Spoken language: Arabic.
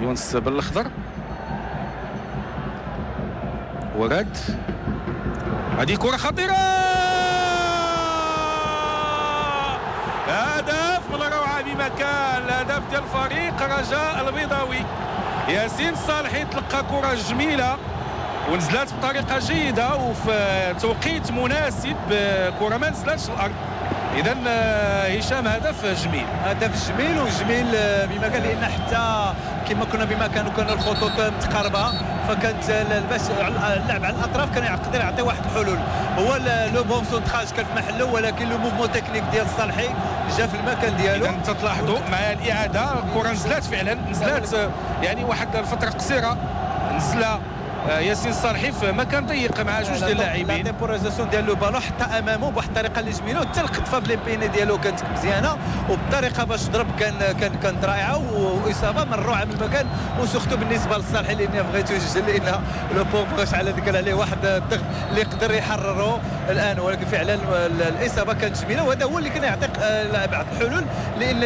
يونس بالاخضر. ورد، هذه كرة خطيرة، هدف من الروعة بمكان، الهدف ديال فريق رجاء البيضاوي. ياسين صالحي تلقى كرة جميلة ونزلات بطريقة جيدة وفي توقيت مناسب، كرة ما نزلاتش الأرض. إذا هشام هدف جميل، هدف جميل وجميل بمكان، لأن حتى كما كنا بمكانه كان الخطوط متقاربة، فكانت باش اللعب على الأطراف كان يقدر يعطي واحد الحلول. هو لو بون سونتراج كان في محله، ولكن لو موفمون تكنيك ديال صالحي جا في المكان ديالو. إذا تلاحظوا مع الإعادة الكرة نزلات فعلا، نزلات يعني واحد الفترة قصيرة، نزل ياسين صالحي في مكان ضيق مع جوج ديال اللاعبين. لا تيمبورايزاسيون ديال لو بالون حتى امامه بواحد الطريقه اللي جميله، وحتى الخطفه بليمبيني ديالو كانت مزيانه، وبالطريقه باش ضرب كانت رائعه، واصابه من الروعه من المكان، وسورتو بالنسبه لصالحي لان بغيتو يسجل، لان لو بوفغاش على ذكر عليه واحد الضغط اللي يقدر يحرره الان، ولكن فعلا الاصابه كانت جميله، وهذا هو اللي كان يعطيك لاعب الحلول، لان